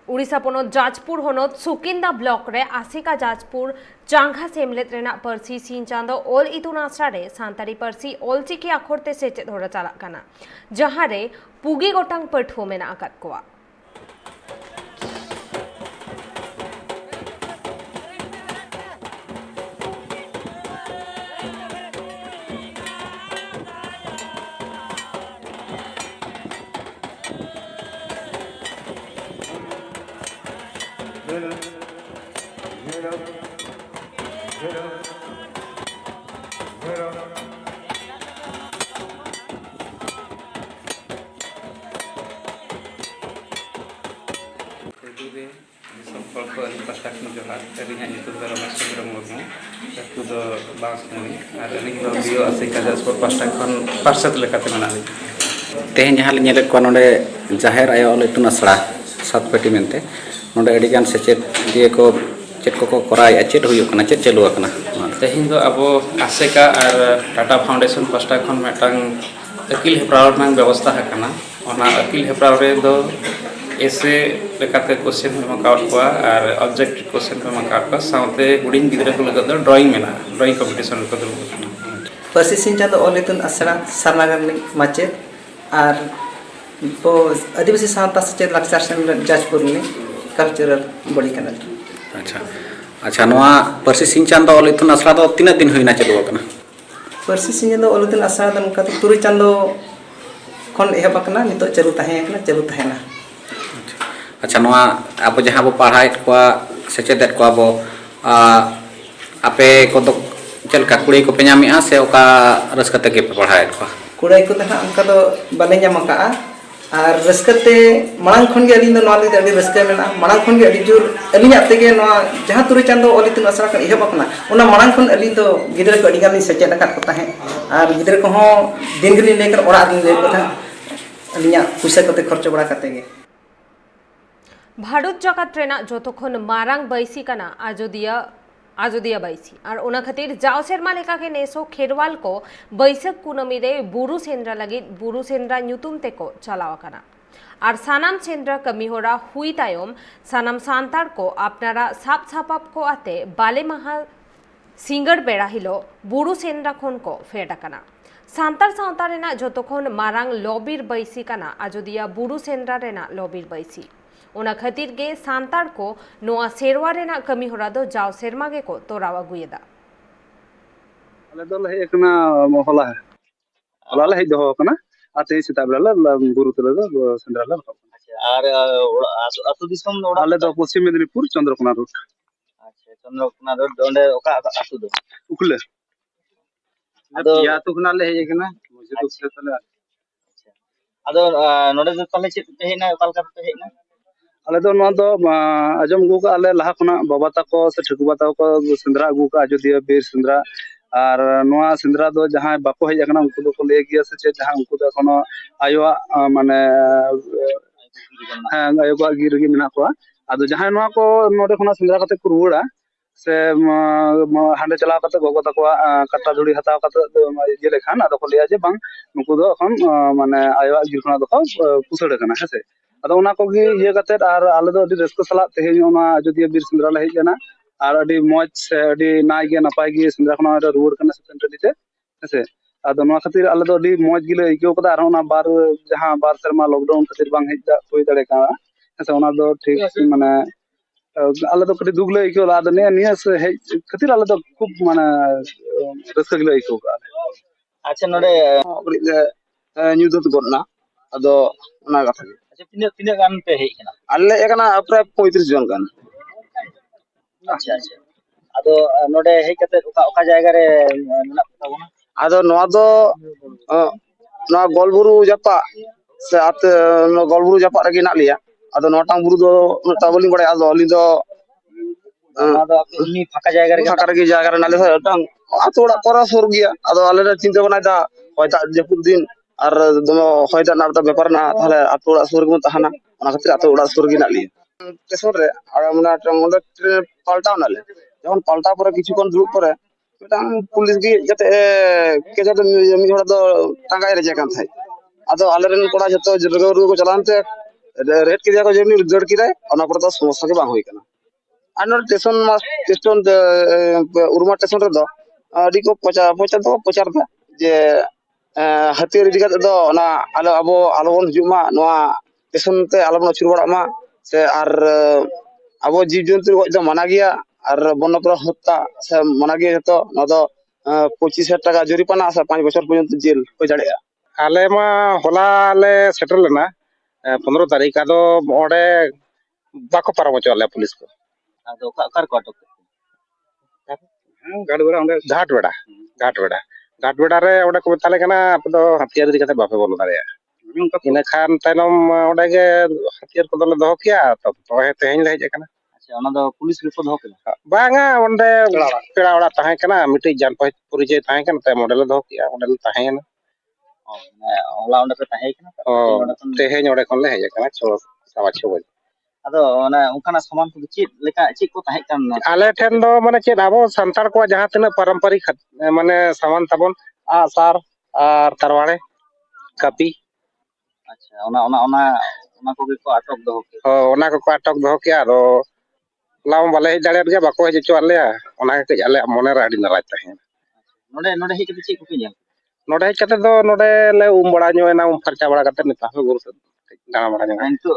Orissa पनत Jajpur हनत Sukinda block रे आसिका जाजपुर जांघा सेमलेट रेना पारसी सिन चांदो ओल इतुन आसरा रे सानतारी पारसी ऑलचिकी आखरते सेचेद होरा चालाग काना जहां रे पुगी गोटांग पाठुआ मेना आकाद कोआ। तेहन जहाँ नेले को नोडे जाहेर आयो ऑल इतुन आसड़ा सात पेटी मेनते नोडे अडिगान सेचेद दिए को चेक को कराय चेक हुयुक कना चेक चालू कना तेहन दो अब आसेका और टाटा फाउंडेशन पास्टा खन मेटांग अकिल हेप्राव रनांग व्यवस्था हकना ओना अकिल हेप्राव रे दो ऐसे लेकाते क्वेश्चन हम काउट को और ऑब्जेक्टिव क्वेश्चन हम काउट को साउते हुडिंग गिदरा को लगत ड्राइंग मेना ड्राइंग कंपटीशन को दो पारसी सिन चांदो ऑल इतुन आसड़ा सारनागार माचेद और तो आदिवासी सावता सेचेद लाक्चर सेमलेट जाजपुर में कल्चरल बड़ी कना। अच्छा अच्छा नोआ पारसी सिन चांदो ऑल इतुन आसड़ा दो तीन दिन हुइना चालू कना पारसी सिन चांदो ऑल इतुन आसड़ा दो नका तुरु चांदो खन एहब कना नितो चालू तहेना। अच्छा नोआ अब जहाँ बो पढ़ाई को सेचेद को अब आपे को तो चल का कुड़ी को पेनामिया से ओका रसकते के पढ़ाई को कुड़ाई को ना उनका तो बाले नामका और रस्कते मांग खन के अली नोली अड़ी रस्के मेना मांग खन के अड़ी जोर अली आते के नो जहाँ तुरु चांदो अली तुन असरा कर एहब कना उना मांग खन अली तो गिदर को अड़ी गानी सेचेद अकात को ताहे और गिदर को हो दिन गली लेकर ओड़ा दिन ले को था अलिया पैसा कोते खर्च बड़ा करते गे। भारत जगत रेना जोतोखन मारांग बैसी काना आजोदिया बैसी और उना खातिर जाओ सेरमा लेका के नेसो खेरवाल को बैसक कुनमी रे बुरु सेंद्रा लगी बुरु सेंद्रा न्यूतुम तेको चलावा काना और सानाम सेंद्रा कमी होरा हुई तायम सानाम सांतार को अपनारा साप सापाप को आते बाले महा सिंगर बेड़ा हिलो बुरु सेंद्रा खन को फेडा काना सांतार सावता रेना जोतोखन मारांग लॉबीर बैसी काना आजोदिया बुरु सेंद्रा रेना लॉबीर बैसी उना खातिर गे सांतार को नोआ सेरवा रेना कमी होरा दो जाओ सेरमा गे को तोरावा गुयदा अले दो लहे एकना होला है होला लहे दो कना आते सिता बेला गुरु तले दो सेंद्राला अच्छा और अतु दिसम ओड़ा अले दो पश्चिम मेदिनीपुर चंद्रकोना रोड अच्छा चंद्रकोना रोड ओंडे ओका अतु दो उखले अदो या तो कना ले हेकना मुझे तो से तले अच्छा अदो नोडे दो तले चित पे हेना ओकाल का पे हेना अले दो नो दो आजम गु का अले लहा खना बाबा ताको से ठकुबा ताको सेंद्रा गु का अयोध्या बीर सेंद्रा और नोआ सेंद्रा दो जहां बाको हेज अकना उनको दो को ले गिया से चे जहां उनको दो कोनो आयोआ माने आयो को गिर गी मेना को आदो जहां नोआ को नोडे खना सेंद्रा कते को रुड़ा से हांडे चलाव कते गोगो ताको कट्टा धुड़ी हताव कते ये लेखान आदो को लिया जे बांग उनको दो एखन माने आयोआ गिर खना दो पुसड़ कना हेसे अदो उना को गी ये कते और आले दो अडी रस्क सला तेहेन ओना अयोध्या बीर सेंद्रा ले हेजना और अडी मौज से अडी नाय गे नपाय गे सेंद्रा खना रुवर कना सेंटर दिते हेसे आदो नोआ खातिर आले दो अडी मौज गिले इको कदा और ओना बार जहां बार शर्मा लॉकडाउन खातिर बांग हेज होय दड़े का हेसे ओना दो ठीक माने आले दो कटी दुगले इको आदो ने निया से हेज खातिर आले दो खूब माने रस्क गिले इको का अच्छा नोडे न्यू दो गोना आदो ओना कथा अच्छा तिने गान पे हेकना अल्ले एकना प्राय 35 जन गान अच्छा अच्छा अदो नोडे हेकते ओका जायगा रे मेना ताबोना आदो नोआ दो नोआ गोलबुरु जपा से आत गोलबुरु जपा रगे ना लिया आदो नोटांग बुरु दो ताबलिंग बड़े आदो अली दो आदो उनी फाका जायगा रे नाले टांग आतो ओड़ा परा सुर गया आदो आले चिंता बना दा होयता जपुर दिन और दम होयता नाटा बेपार ना ताले आतो ओड़ा सुर गम तहाना ओना खातिर आतो ओड़ा सुर गे ना लिया स्टेशन रे आर मना मोंडे ट्रेन पाल्टाव नाले जखन पाल्टा पर किछु कोन दुरुप पर मिटांग पुलिस गी जते के जते मी होड़ा दो टांगाय रे जेकान थाय आदो आले रेन कोड़ा जतो जरगो को चलानते রেড ᱠᱮᱫᱮᱭᱟ ᱠᱚ ᱡᱮᱢনি ᱫᱟᱹᱲ ᱠᱮᱫᱟᱭ ᱚᱱᱟ ᱯᱚᱨᱮ ᱫᱚ ᱥᱚᱢᱚᱥᱥᱟ ᱜᱮ ᱵᱟᱝ ᱦᱩᱭ ᱠᱟᱱᱟ ᱟᱨ ᱱᱚᱰᱮ ᱥᱴᱮᱥᱚᱱ ᱩᱨᱢᱟ ᱥᱴᱮᱥᱚᱱ ᱨᱮᱫᱚ ᱟᱹᱰᱤ ᱠᱚ ᱯᱨᱚᱪᱟᱨ ᱫᱟ ᱡᱮ ᱦᱟᱹᱛᱭᱟᱹᱨ ᱤᱫᱤ ᱠᱟᱛᱮ ᱫᱚ ᱚᱱᱟ ᱟᱵᱚ ᱟᱞᱚᱵᱚᱱ ᱦᱤᱡᱩᱜ ᱢᱟ ᱱᱚᱣᱟ ᱥᱴᱮᱥᱚᱱ তে আলোবন আচুর বাড়াগ মা সে আর আবো জীবজন্তু গজ দো মানা গিয়া আর বন্যপ্রাণ হত্যা সে মানা গিয়া যত নয়া দো 25,000 টাকা জরিমানা আছে 5 বছর পর্যন্ত জেল হয়ে দাঁড়ায় ᱟᱞᱮ ᱢᱟ ᱦᱚᱞᱟ ᱞᱮ ᱥᱮᱴᱮᱨ ᱞᱮᱱᱟ 15 ᱛᱟᱹᱨᱤᱠᱷ ᱟᱫᱚ ᱚᱸᱰᱮ ᱵᱟᱠᱚ ᱯᱟᱨᱚᱢ ᱦᱚᱪᱚ ᱟᱞᱮᱭᱟ ᱯᱩᱞᱤᱥ ᱠᱚ ᱟᱫᱚ ᱚᱠᱟ ᱨᱮᱠᱚ ᱟᱴᱚᱠ ᱠᱮᱫ ᱜᱷᱟᱴᱵᱮᱲᱟ ᱚᱸᱰᱮ ᱜᱷᱟᱴᱵᱮᱲᱟ ᱨᱮ ᱚᱸᱰᱮ ᱠᱚ ᱢᱮᱛᱟᱞᱮ ᱠᱟᱱᱟ ᱟᱯᱮ ᱫᱚ ᱦᱟᱹᱛᱭᱟᱹᱨ ᱤᱫᱤ ᱠᱟᱛᱮ ᱵᱟᱯᱮ ᱵᱚᱞᱚ ᱫᱟᱲᱮᱭᱟᱜᱼᱟ ᱤᱱᱟᱹ ᱠᱷᱟᱱ ᱛᱟᱭᱱᱚᱢ ᱚᱸᱰᱮ ᱜᱮ ᱦᱟᱹᱛᱭᱟᱹᱨ ᱠᱚᱫᱚᱞᱮ ᱫᱚᱦᱚ ᱠᱮᱭᱟ ᱛᱮᱦᱮᱧ ᱞᱮ ᱦᱮᱡ ᱟᱠᱟᱱᱟ ᱟᱪᱪᱷᱟ ᱚᱱᱟ ᱫᱚ ᱯᱩᱞᱤᱥ ᱨᱮᱠᱚ ᱫᱚᱦᱚ ᱠᱮᱫᱟ ᱵᱟᱝᱟ ᱚᱸᱰᱮ ᱯᱮᱲᱟ ᱚᱲᱟᱜ ᱛᱟᱦᱮᱸ ᱠᱟᱱᱟ ᱢᱤᱫᱴᱤᱡ ᱡᱟᱱ ᱯᱚᱨᱤᱪᱚᱭ ᱛᱟᱦᱮᱸ ᱠᱟᱱᱟ ᱛᱟᱭᱚᱢ ᱚᱸᱰᱮ ᱞᱮ ᱫᱚᱦᱚ ᱠᱮᱜᱼᱟ ᱚᱸᱰᱮ ᱞᱮ ᱛᱟᱦᱮᱸᱭᱮᱱᱟ ᱦᱚᱞᱟ ᱚᱸᱰᱮ ᱯᱮ ᱛᱟᱦᱮᱸ ᱠᱟᱱᱟ ᱚᱸᱰᱮ ᱠᱷᱚᱱ ᱛᱮᱦᱮᱧ ᱚᱸᱰᱮ ᱠᱷᱚᱱ ᱞᱮ ᱦᱮᱡ ᱟᱠᱟᱱᱟ 6:15 ᱵᱟᱡᱮ ᱟᱫᱚ ᱚᱱᱠᱟᱱᱟᱜ ᱥᱟᱢᱟᱱ ᱠᱚᱫᱚ ᱪᱮᱫ ᱠᱚ ᱛᱟᱦᱮᱸ ᱠᱟᱱᱟ ᱟᱞᱮ ᱴᱷᱮᱱ ᱫᱚ ᱢᱟᱱᱮ ᱪᱮᱫ ᱟᱵᱚ ᱥᱟᱱᱛᱟᱲ ᱠᱚᱣᱟᱜ ᱡᱟᱦᱟᱸ ᱛᱤᱱᱟᱹᱜ ᱯᱟᱨᱚᱢᱯᱚᱨᱤᱠ ᱢᱟᱱᱮ ᱥᱟᱢᱟᱱ ᱛᱟᱵᱚᱱ ᱟᱜᱼᱥᱟᱨ ᱟᱨ ᱛᱟᱨᱣᱟᱲᱮ ᱠᱟᱹᱯᱤ ᱟᱪᱪᱷᱟ ᱚᱱᱟ ᱠᱚᱜᱮ ᱠᱚ ᱟᱴᱚᱠ ᱫᱚᱦᱚ ᱠᱮᱫᱟ ᱚᱱᱟ ᱠᱚᱠᱚ ᱟᱴᱚᱠ ᱫᱚᱦᱚ ᱠᱮᱜᱼᱟ ᱟᱫᱚ ᱦᱚᱞᱟ ᱢᱟ ᱵᱟᱞᱮ ᱦᱮᱡ ᱫᱟᱲᱮᱭᱟᱫ ᱜᱮᱭᱟ ᱵᱟᱠᱚ ᱦᱮᱡ ᱦᱚᱪᱚᱣᱟᱜ ᱞᱮᱭᱟ ᱚᱱᱟᱜᱮ ᱠᱟᱹᱡ ᱟᱞᱮᱭᱟᱜ ᱢᱚᱱᱮᱨᱮ ᱟᱹᱰᱤ ᱱᱟᱨᱟᱡ ᱛᱟᱦᱮᱸ ᱱᱚᱰᱮ ᱦᱮᱡ ᱠᱟᱛᱮ ᱪᱮᱫ ᱠᱚᱯᱮ ᱧᱮᱞ ᱱᱚᱰᱮ ᱦᱮᱡ ᱠᱟᱛᱮ ᱫᱚ ᱱᱚᱰᱮ ᱞᱮ ᱵᱟᱲᱟ ᱧᱚᱜ ᱮᱱᱟ ᱯᱷᱟᱨᱪᱟ ᱵᱟᱲᱟ ᱠᱟᱛᱮ ᱱᱤᱛᱚᱜ ᱦᱚᱸ ᱵᱩᱨᱩ ᱥᱮᱫ ᱫᱟᱬᱟ ᱵᱟᱲᱟ ᱧᱚᱜ ᱱᱤᱛᱚᱜ